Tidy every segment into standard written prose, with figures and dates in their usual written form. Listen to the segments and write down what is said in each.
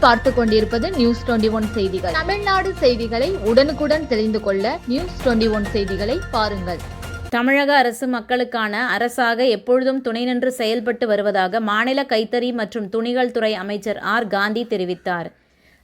நீங்கள் பார்த்து கொண்டிருப்பது நியூஸ் 21 செய்திகள். தமிழ்நாடு செய்திகளை உடனுக்குடன் தெரிந்து கொள்ள நியூஸ் 21 செய்திகளை பாருங்கள். தமிழக அரசு மக்களுக்கான அரசாக எப்பொழுதும் துணை நின்று செயல்பட்டு வருவதாக மாநில கைத்தறி மற்றும் துணிகள் துறை அமைச்சர் ஆர். காந்தி தெரிவித்தார்.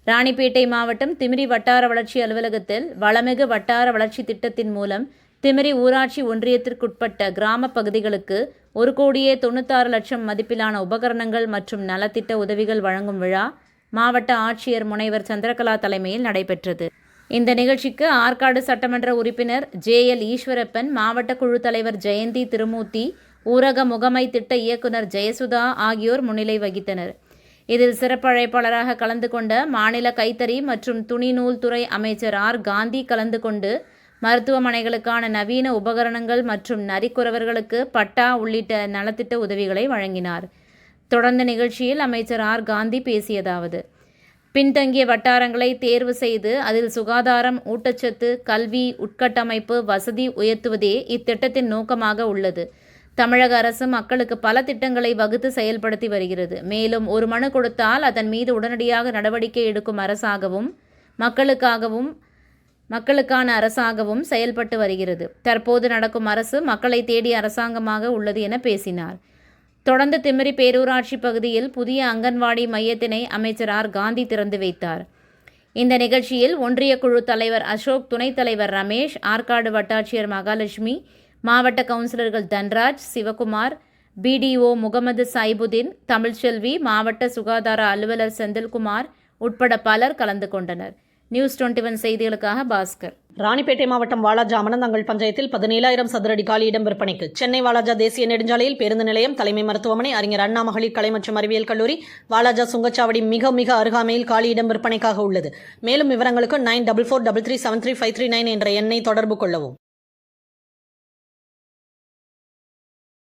ராணிப்பேட்டை மாவட்டம் திமிரி வட்டார வளர்ச்சி அலுவலகத்தில் வளமிகு வட்டார வளர்ச்சி திட்டத்தின் மூலம் திமிரி ஊராட்சி ஒன்றியத்திற்குட்பட்ட கிராம பகுதிகளுக்கு 1,96,00,000 மதிப்பிலான உபகரணங்கள் மற்றும் நலத்திட்ட உதவிகள் வழங்கும் விழா மாவட்ட ஆட்சியர் முனைவர் சந்திரகலா தலைமையில் நடைபெற்றது. இந்த நிகழ்ச்சிக்கு ஆற்காடு சட்டமன்ற உறுப்பினர் JL ஈஸ்வரப்பன், மாவட்ட குழு தலைவர் ஜெயந்தி திருமூர்த்தி, ஊரக முகமை திட்ட இயக்குனர் ஜெயசுதா ஆகியோர் முன்னிலை வகித்தனர். இதில் சிறப்பு அழைப்பாளராக கலந்து கொண்ட மாநில கைத்தறி மற்றும் துணிநூல் துறை அமைச்சர் ஆர். காந்தி கலந்து கொண்டு மருத்துவமனைகளுக்கான நவீன உபகரணங்கள் மற்றும் நரிக்குறவர்களுக்கு பட்டா உள்ளிட்ட நலத்திட்ட உதவிகளை வழங்கினார். தொடர்ந்த நிகழ்ச்சியில் அமைச்சர் ஆர். காந்தி பேசியதாவது: பின்தங்கிய வட்டாரங்களை தேர்வு செய்து அதில் சுகாதாரம், ஊட்டச்சத்து, கல்வி, உட்கட்டமைப்பு வசதி உயர்த்துவதே இத்திட்டத்தின் நோக்கமாக உள்ளது. தமிழக அரசு மக்களுக்கு பல திட்டங்களை வகுத்து செயல்படுத்தி வருகிறது. மேலும் ஒரு மனு கொடுத்தால் அதன் மீது உடனடியாக நடவடிக்கை எடுக்கும் அரசாகவும் மக்களுக்கான அரசாகவும் செயல்பட்டு வருகிறது. தற்போது நடக்கும் அரசு மக்களை தேடிய அரசாங்கமாக உள்ளது என பேசினார். தொடர்ந்து திமிரி பேரூராட்சி பகுதியில் புதிய அங்கன்வாடி மையத்தினை அமைச்சர் ஆர். காந்தி திறந்து வைத்தார். இந்த நிகழ்ச்சியில் ஒன்றிய குழு தலைவர் அசோக், துணைத் தலைவர் ரமேஷ், ஆற்காடு வட்டாட்சியர் மகாலட்சுமி, மாவட்ட கவுன்சிலர்கள் தன்ராஜ், சிவகுமார், BDO முகமது சைபுதீன், தமிழ்ச்செல்வி, மாவட்ட சுகாதார அலுவலர் செந்தில்குமார் உட்பட பலர் கலந்து கொண்டனர். நியூஸ் 21 செய்திகளுக்காக பாஸ்கர். ராணிப்பேட்டை மாவட்டம் வாலாஜா அமனந்தங்கல் பஞ்சாயத்தில் 17,000 சதுரடி காலியிடம் விற்பனைக்கு. சென்னை வாலாஜா தேசிய நெடுஞ்சாலையில் பேருந்து நிலையம், தலைமை மருத்துவமனை, அறிஞர் அண்ணா மகளிர் கலை மற்றும் அறிவியல் கல்லூரி, வாலாஜா சுங்கச்சாவடி மிக அருகாமையில் காலியிடம் விற்பனைக்காக உள்ளது. மேலும் விவரங்களுக்கு 9443373539 என்ற எண்ணை தொடர்பு கொள்ளவும்.